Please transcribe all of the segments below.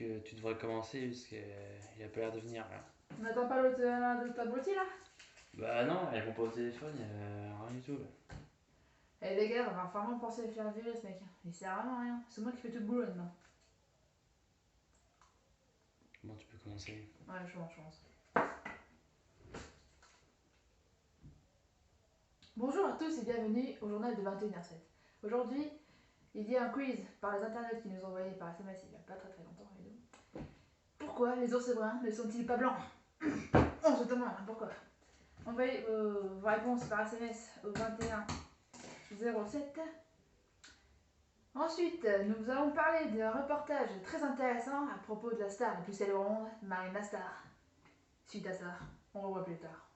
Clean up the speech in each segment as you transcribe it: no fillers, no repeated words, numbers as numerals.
que tu devrais commencer parce qu'il a pas l'air de venir là. On n'attend pas l'autre de t'abruti là? Bah non, elle répond pas au téléphone, rien du tout là. Eh les gars, on va vraiment penser à faire virer ce mec. Il sert vraiment à rien. C'est moi qui fais tout le boulot maintenant. Bon, tu peux commencer. Ouais, je commence. Bonjour à tous et bienvenue au journal de 21h07. Aujourd'hui, il y a un quiz par les internautes qui nous ont envoyé par SMS il n'y a pas très longtemps. Pourquoi les ours bruns ne sont-ils pas blancs? On se demande pourquoi. Envoyez vos réponses par SMS au 2107. Ensuite, nous allons parler d'un reportage très intéressant à propos de la star la plus célèbre au monde, Marine Lastar. Suite à ça, on revoit plus tard.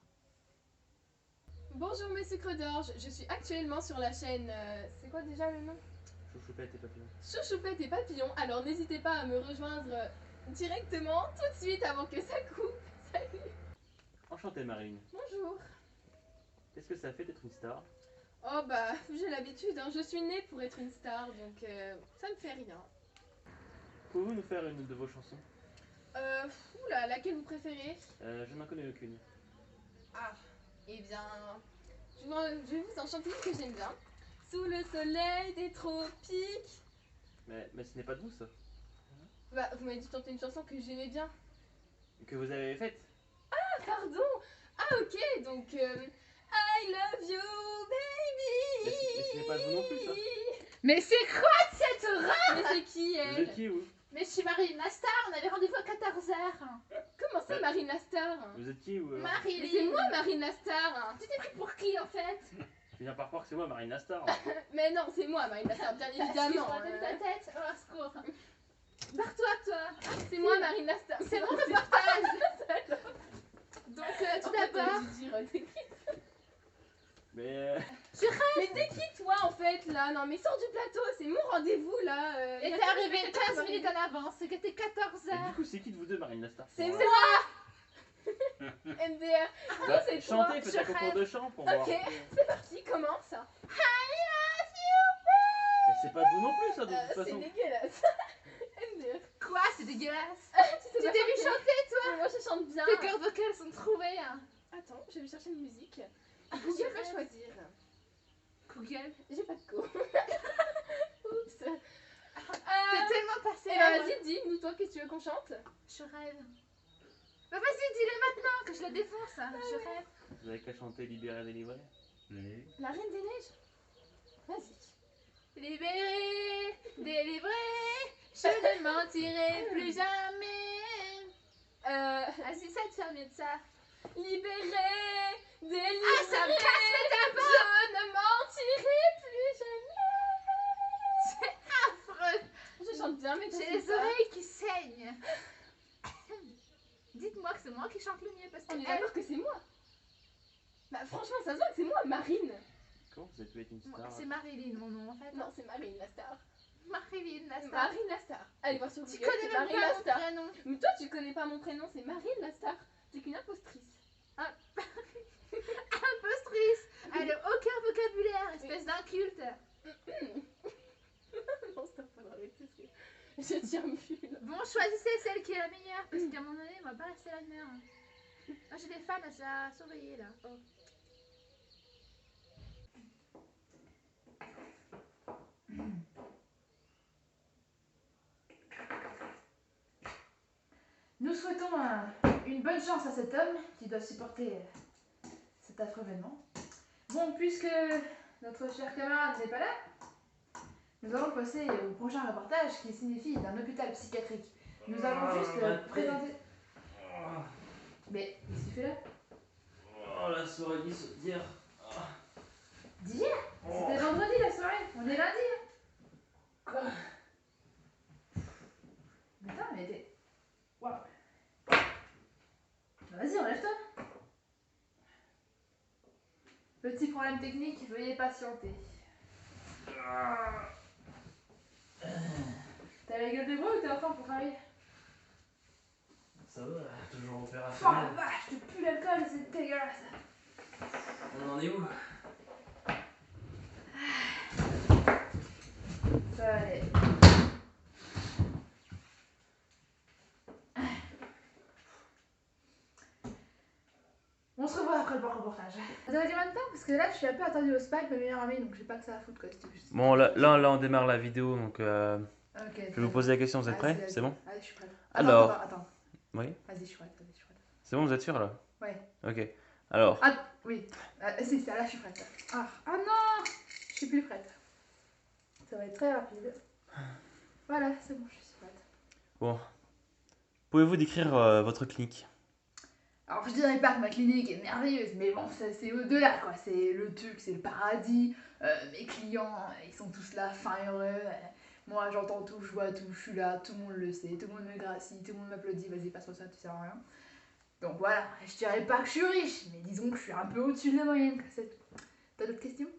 Bonjour mes sucres d'orge, je suis actuellement sur la chaîne... c'est quoi déjà le nom? Chouchoupette et papillon. Chouchoupette et papillon, alors n'hésitez pas à me rejoindre directement tout de suite avant que ça coupe. Salut. Enchanté Marine. Bonjour. Qu'est-ce que ça fait d'être une star? Oh bah, j'ai l'habitude, hein. Je suis née pour être une star, donc ça me fait rien. Pouvez-vous nous faire une de vos chansons? Oula, laquelle vous préférez? Je n'en connais aucune. Ah, eh bien, je vais vous en chanter une que j'aime bien. Sous le soleil des tropiques. Mais ce n'est pas de vous ça? Bah, vous m'avez dit de chanter une chanson que j'aimais bien. Que vous avez faite? Ah, pardon. Ah, ok, donc... I love you, baby. Mais ce n'est pas de vous non plus ça? Mais c'est quoi cette rare? Mais c'est qui elle? Vous êtes qui vous? Mais je suis Marine Lastar, on avait rendez-vous à 14h. Comment ça, Marine Lastar? Vous êtes qui ou Mais c'est moi, Marine Lastar. Tu t'es pris pour qui en fait? Je viens par croire que c'est moi Marine Lastar. Mais non, c'est moi, Marine Lastar, bien évidemment. Excuse-moi, t'as vu ta tête? Oh, secours. Barre-toi, toi. C'est moi, Marine Lastar. C'est mon reportage. Donc, tout d'abord... Mais Mais t'es qui toi en fait là? Non mais sors du plateau, c'est mon rendez-vous là. Et t'es arrivé 15 minutes en avance, c'est que t'es du 14h. coup c'est qui de vous deux Marine Lastar? C'est Pour, moi. MDR. Bah, c'est toi. chantez, faites un je concours de chant pour voir. Ok, c'est parti, commence. Mais c'est pas de vous non plus ça de toute C'est façon. dégueulasse. MDR. Quoi? C'est dégueulasse. Tu Tu t'es vu chanter, toi? Mais moi je chante bien. Tes cordes vocales sont trouvées. Hein. Attends, je vais chercher une musique. je Google va rêve. choisir. Google. J'ai pas de co. Oups. T'es tellement passé. Eh ben vas-y, dis-nous toi qu'est-ce que tu veux qu'on chante? Je rêve. Bah vas-y, dis-le maintenant que je la défonce. Hein. Je rêve. Vous avez qu'à chanter Libéré, délivré. Oui. La Reine des Neiges. Vas-y. Libéré, délivré, je ne mentirai plus jamais. Vas-y, ça te fait mieux de ça. Libéré, délivré. Ah, ça me casse le tabac. Je ne mentirai plus jamais. C'est affreux. Je chante bien, mais J'ai les oreilles qui saignent. Dites-moi que c'est moi qui chante le mieux parce que On est d'accord que c'est moi. Bah franchement, ça se voit que c'est moi, Marine. Comment vous avez pu être une star? c'est Marilyn mon nom en fait. Non, c'est Marine la star. Marilyn la star. Marine la star. Allez voir sur Tu Google, connais c'est même Marine pas la mon star. prénom. Mais toi, tu connais pas mon prénom, c'est Marine la star. T'es qu'une impostrice. Impostrice. Elle a aucun vocabulaire, espèce d'inculte. Non, stop, faut arrêter parce que je tiens plus là. Bon, choisissez celle qui est la meilleure parce qu'à un moment donné, on va pas rester la meilleure. Moi j'ai des fans à surveiller là. Oh. Nous souhaitons une bonne chance à cet homme qui doit supporter cet affreux événement. Bon, puisque notre cher camarade n'est pas là, nous allons passer au prochain reportage qui signifie d'un hôpital psychiatrique. Nous allons juste présenter... Mais qu'est-ce que tu fais là? Oh la soirée d'hier. D'hier? C'était vendredi la soirée, on est lundi. Quoi? Putain, mais t'es... Waouh. Vas-y, enlève-toi. Petit problème technique, veuillez patienter. T'as la gueule de bois ou t'es en forme pour travailler? Ça va, toujours Oh la opérationnel. vache, tu pues l'alcool, c'est dégueulasse. On en est où? Ça va aller. se revoit après le reportage. Ça va dire maintenant parce que là je suis un peu attendue au spa avec ma meilleure amie donc j'ai pas que ça à foutre quoi. Bon, là, on démarre la vidéo, donc Ok, je vais vous poser la question, vous êtes prêts? C'est bon? Allez, je suis prête. Alors. Attends. Oui? Vas-y, je suis prête. C'est bon, vous êtes sûr là? Ouais. Ok. Alors. Ah, oui. Si, là, je suis prête. Ah non, je suis plus prête. Ça va être très rapide. Voilà, c'est bon, je suis prête. Bon. Pouvez-vous décrire votre clinique? Alors, je dirais pas que ma clinique est merveilleuse, mais bon, ça c'est au-delà quoi. C'est le truc, c'est le paradis. Mes clients, ils sont tous là, fins heureux. Moi, j'entends tout, je vois tout, je suis là, tout le monde le sait, tout le monde me gracie, tout le monde m'applaudit. Vas-y, passe-moi ça, tu sers à rien. Donc voilà, je dirais pas que je suis riche, mais disons que je suis un peu au-dessus de la moyenne. T'as d'autres questions?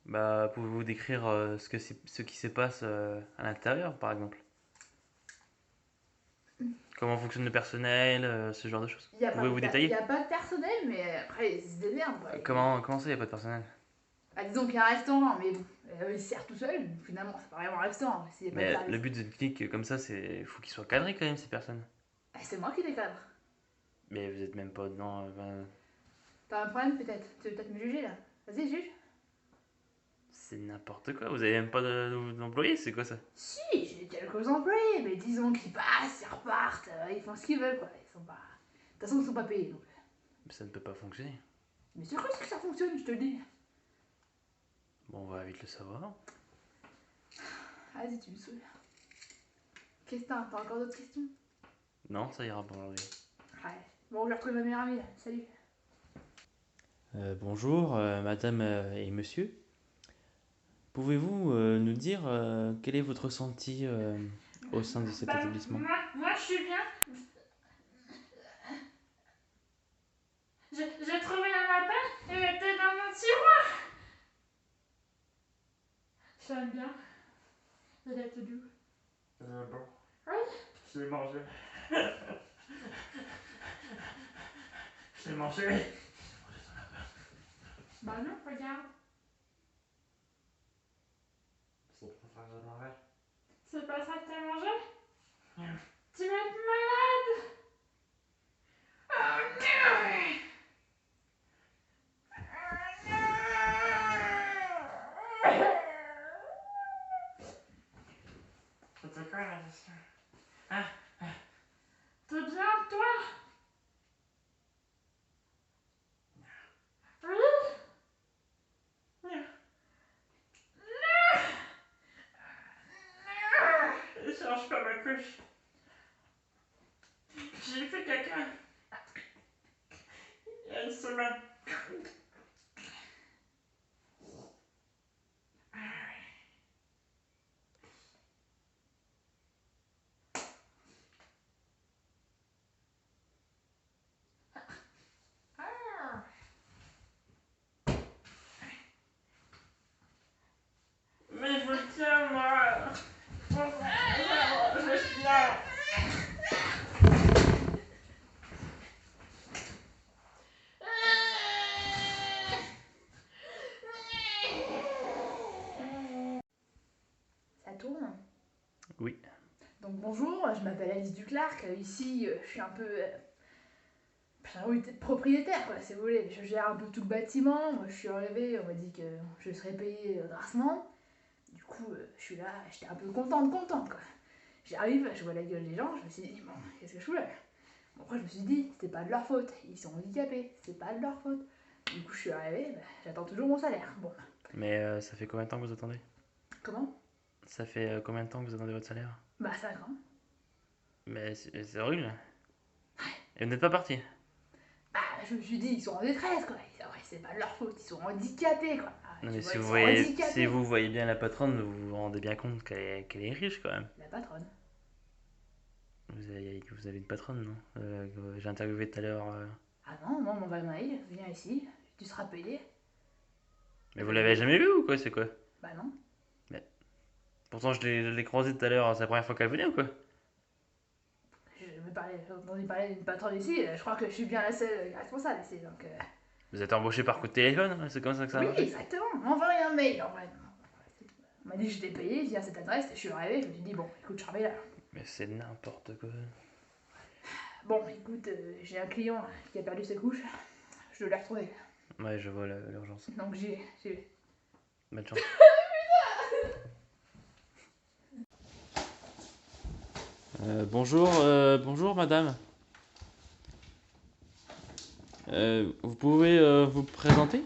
Bah, pouvez-vous décrire ce qui se passe à l'intérieur, par exemple? Comment fonctionne le personnel, ce genre de choses? Pouvez-vous détailler? Il n'y a pas de personnel, mais après, ils se démerdent. Quoi. Comment ça, il n'y a pas de personnel? Bah, disons qu'il y a un restaurant, mais bon, il sert tout seul. Finalement, c'est pas vraiment un restaurant. S'il y a pas de Mais service. le but d'une clinique comme ça, c'est faut qu'ils soient cadrés quand même, ces personnes. C'est moi qui les cadre. Mais vous êtes même pas dedans. T'as un problème peut-être? Tu veux peut-être me juger là? Vas-y, juge. C'est n'importe quoi, vous avez même pas d'employés, c'est quoi ça? Si, j'ai quelques employés, mais disons qu'ils passent, ils repartent, ils font ce qu'ils veulent quoi. Ils sont pas. De toute façon, ils sont pas payés donc. Mais ça ne peut pas fonctionner. Mais c'est quoi que ça fonctionne, je te le dis. Bon, on va vite le savoir. Vas-y, tu me saoules. Qu'est-ce que t'as? T'as encore d'autres questions? Non, ça ira pour aujourd'hui. Ouais. Bon, je vais retrouver ma meilleure amie là. Salut. Bonjour, madame et monsieur. Pouvez-vous nous dire quel est votre ressenti au sein de cet établissement? Moi, je suis bien. J'ai trouvé un lapin et il était dans mon tiroir. J'aime bien. Il est tout doux. Bon. Oui. Je l'ai mangé. Je l'ai mangé. Bah non, regarde. C'est pas ça que j'ai mangé. C'est pas ça que t'as mangé? Tu vas être malade. Oh non. C'était quoi la question? Hein? T'es bien, toi? Oui? Ne change pas ma couche. J'ai fait caca. Il y a une semaine. Mais je veux tiens, moi. Je suis là. Ça tourne? Oui. Donc bonjour, je m'appelle Alice Duclarc. Ici, je suis un peu. Propriétaire, quoi, si vous voulez. Je gère un peu tout le bâtiment. Moi, je suis arrivée, on m'a dit que je serais payée grassement. Du coup, je suis là, j'étais un peu contente, quoi. J'arrive, je vois la gueule des gens, je me suis dit, bon, qu'est-ce que je fous là? Bon, après, je me suis dit, c'est pas de leur faute. Ils sont handicapés, c'est pas de leur faute. Du coup, je suis arrivée, j'attends toujours mon salaire. Bon. Mais ça fait combien de temps que vous attendez? Comment? Ça fait combien de temps que vous attendez votre salaire? Bah, 5 ans. Mais c'est horrible. Et vous n'êtes pas parti? Bah, je me suis dit, ils sont en détresse, quoi. C'est pas de leur faute, ils sont handicapés, quoi. Non, Tu mais vois, si ils vous, sont voyez, handicapés. si vous voyez bien la patronne, vous vous rendez bien compte qu'elle est riche quand même. La patronne. Vous avez une patronne, non? Que j'ai interviewé tout à l'heure. Ah non, moi, mon mail, viens ici, tu seras payé. Mais vous l'avez jamais vue ou quoi? C'est quoi? Bah non. Pourtant, je l'ai croisée tout à l'heure, c'est la première fois qu'elle venait ou quoi? J'ai entendu parler d'une patronne ici, je crois que je suis bien la seule responsable ici, donc... Vous êtes embauché par coup de téléphone, hein? C'est comme ça que ça Oui, marche? exactement, on m'a envoyé un mail en vrai. On m'a dit que j'étais payé via cette adresse, je suis arrivé, je me suis dit bon, écoute, je travaille là. Mais c'est n'importe quoi. Bon, écoute, j'ai un client qui a perdu ses couches. Je dois les retrouver. Ouais, je vois l'urgence. Donc j'ai... Bonne chance. Bonjour madame. Vous pouvez vous présenter,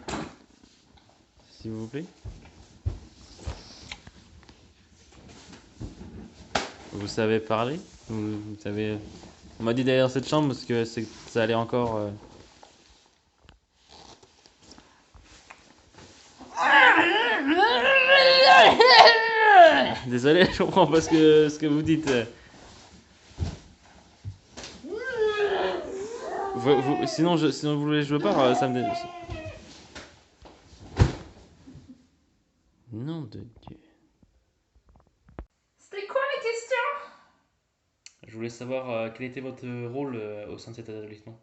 s'il vous plaît? Vous savez parler? Vous savez... On m'a dit d'aller dans cette chambre parce que ça allait encore... Désolé, je comprends pas ce que vous dites. Sinon vous voulez que je pars, ça me... Nom de Dieu. C'était quoi la question? Je voulais savoir quel était votre rôle au sein de cet établissement.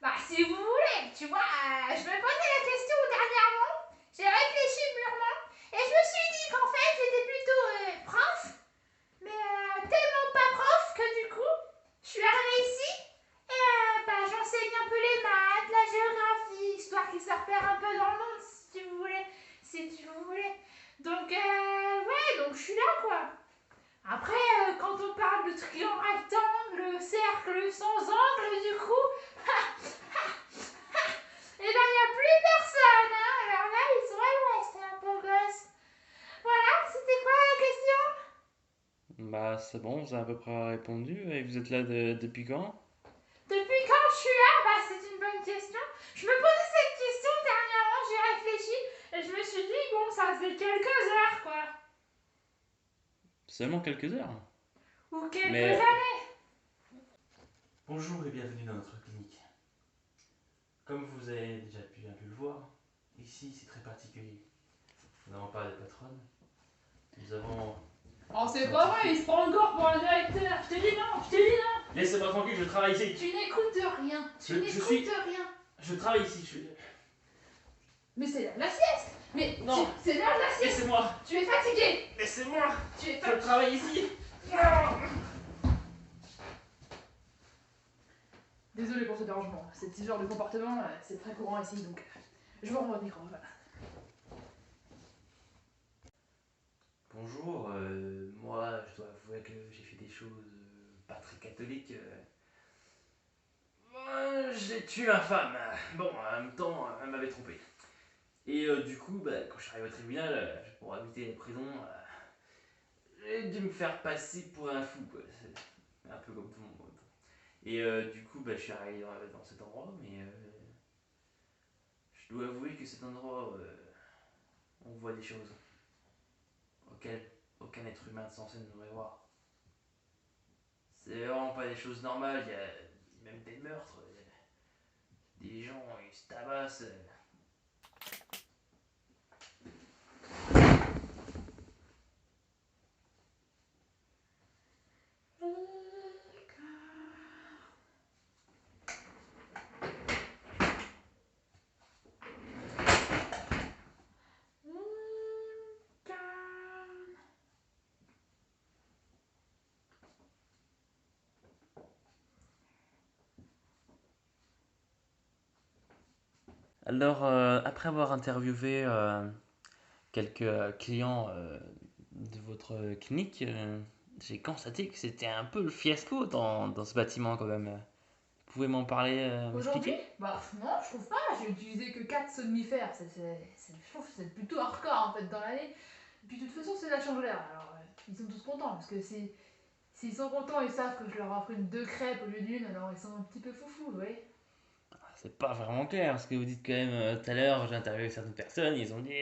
Bah si vous voulez, tu vois, je me posais la question dernièrement, j'ai réfléchi mûrement, et je me suis dit qu'en fait j'étais plutôt prof, mais tellement pas prof que du coup, je suis arrivée ici, et bah, j'enseigne un peu les maths, la géographie, histoire qu'ils se repèrent un peu dans le monde, si vous voulez, Donc ouais, donc je suis là quoi. Après, quand on parle de triangle, rectangle, cercle sans angle, du coup, et ben il n'y a plus personne, hein. Alors là, ils sont à l'ouest, hein, beau gosse. Voilà, c'était quoi la question? Bah c'est bon, vous avez à peu près répondu. Et vous êtes là depuis quand? Depuis quand je suis là? Bah c'est une bonne question. Je me posais cette question dernièrement, j'ai réfléchi, et je me suis dit, bon, ça faisait quelques heures, quoi. Seulement quelques heures. Ou quelques Mais... années. Bonjour et bienvenue dans notre clinique. Comme vous avez déjà pu un peu le voir, ici c'est très particulier. Nous n'avons pas de patronne. Nous avons... Oh, c'est pas vrai, il se prend encore pour un directeur. Je te dis non, Laissez-moi tranquille, je travaille ici. Tu n'écoutes rien, rien. Je travaille ici, Mais c'est l'heure de la sieste. Mais Non. c'est l'heure de la sieste. Laissez-moi. Tu es fatigué. Laissez-moi. Tu es Je fatigué. travaille ici. Désolé pour ce dérangement. Ce genre de comportement, c'est très courant ici, donc je vous rends votre micro. Voilà. Bonjour, moi je dois avouer que j'ai fait des choses pas très catholiques. Moi, j'ai tué ma femme. Bon, en même temps, elle m'avait trompé. Et du coup, quand je suis arrivé au tribunal, pour éviter les prisons, j'ai dû me faire passer pour un fou, quoi. C'est un peu comme tout le monde. Et du coup, je suis arrivé dans cet endroit, mais je dois avouer que cet endroit, on voit des choses auxquelles aucun être humain censé ne devrait voir. C'est vraiment pas des choses normales, il y a même des meurtres, des gens ils se tabassent. Alors, après avoir interviewé quelques clients de votre clinique, j'ai constaté que c'était un peu le fiasco dans ce bâtiment quand même. Vous pouvez m'en parler, Aujourd'hui? m'expliquer? Bah non, je trouve pas. J'ai utilisé que 4 somnifères. Je trouve que c'est plutôt hardcore en fait dans l'année. Et puis de toute façon, c'est la changeleur. Alors ils sont tous contents parce que s'ils sont contents, ils savent que je leur offre deux crêpes au lieu d'une. Alors ils sont un petit peu foufous, vous voyez. C'est pas vraiment clair ce que vous dites quand même. Tout à l'heure, j'ai interviewé certaines personnes, ils ont dit.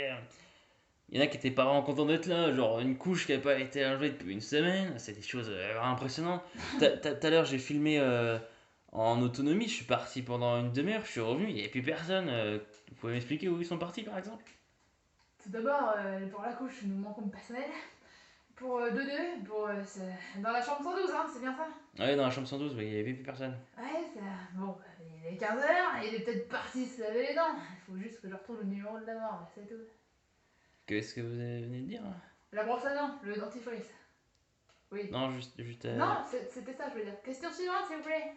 Il y en a qui étaient pas vraiment contents d'être là, genre une couche qui a pas été enlevée depuis une semaine, c'est des choses vraiment impressionnantes. Tout à l'heure, j'ai filmé en autonomie, je suis parti pendant une demi-heure, je suis revenu, il n'y avait plus personne. Vous pouvez m'expliquer où ils sont partis par exemple? Tout d'abord, pour la couche, nous manquons de personnel. Pour Dodo, dans la chambre 112, hein, c'est bien ça? Ouais, dans la chambre 112, il n'y avait plus personne. Ouais, bon, il est 15h, il est peut-être parti se laver les dents. Il faut juste que je retrouve le numéro de la mort, c'est tout. Qu'est-ce que vous venez de dire là? La brosse à dents, le dentifrice. Oui. Non, juste Non, c'était ça, je veux dire. Question suivante, s'il vous plaît.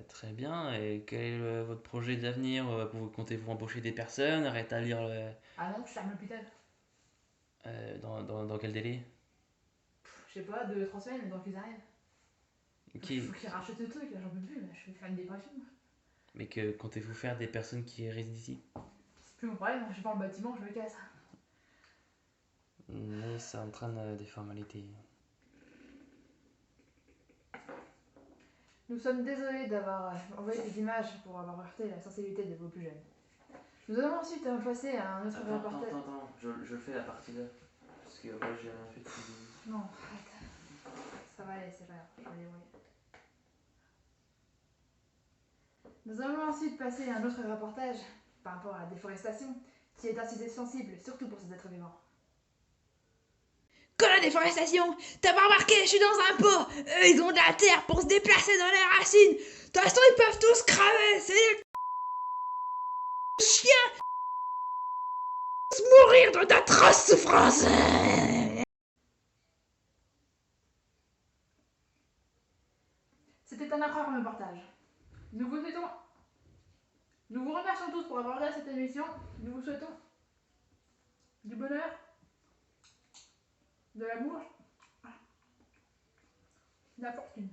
très bien. Et quel est votre projet d'avenir? Comptez-vous embaucher des personnes, rétablir Ah non, je ferme l'hôpital. dans quel délai? Je sais pas, 2-3 semaines, donc ils arrivent. Ok. Il faut qu'ils rachètent le truc, là, j'en peux plus, là, je vais faire une dépression. Mais que comptez-vous faire des personnes qui résident ici? C'est plus mon problème, je vends le bâtiment, je me casse. Mais ça entraîne des formalités. Nous sommes désolés d'avoir envoyé des images pour avoir heurté la sensibilité de vos plus jeunes. Nous allons ensuite passer à un autre reportage. Attends, je fais la partie là. Parce que moi j'ai rien fait depuis le début. Non, arrête. Ça va aller, c'est pas grave, je vais débrouiller. Nous allons ensuite passer à un autre reportage par rapport à la déforestation, qui est un sujet sensible, surtout pour ces êtres vivants. Que la déforestation! T'as pas remarqué, je suis dans un pot! Eux, ils ont de la terre pour se déplacer dans les racines! De toute façon, ils peuvent tous crever! C'est des chiens! Mourir dans d'atroces souffrances! C'était un incroyable reportage. Nous vous remercions tous pour avoir regardé cette émission. Nous vous souhaitons du bonheur, de l'amour, de la fortune.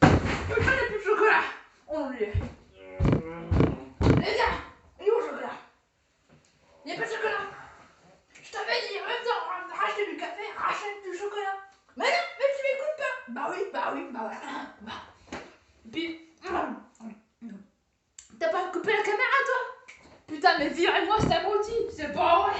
Putain, il n'y a plus de chocolat! On l'oublie. Les gars, il est où le chocolat? Il n'y a pas de chocolat! Je t'avais dit, en même temps, racheter du café, rachète du chocolat! Mais non, mais tu m'écoutes pas! Bah oui, bah ouais. Puis, t'as pas coupé la caméra, toi? Putain, mais virez-moi cet abruti! C'est pas vrai!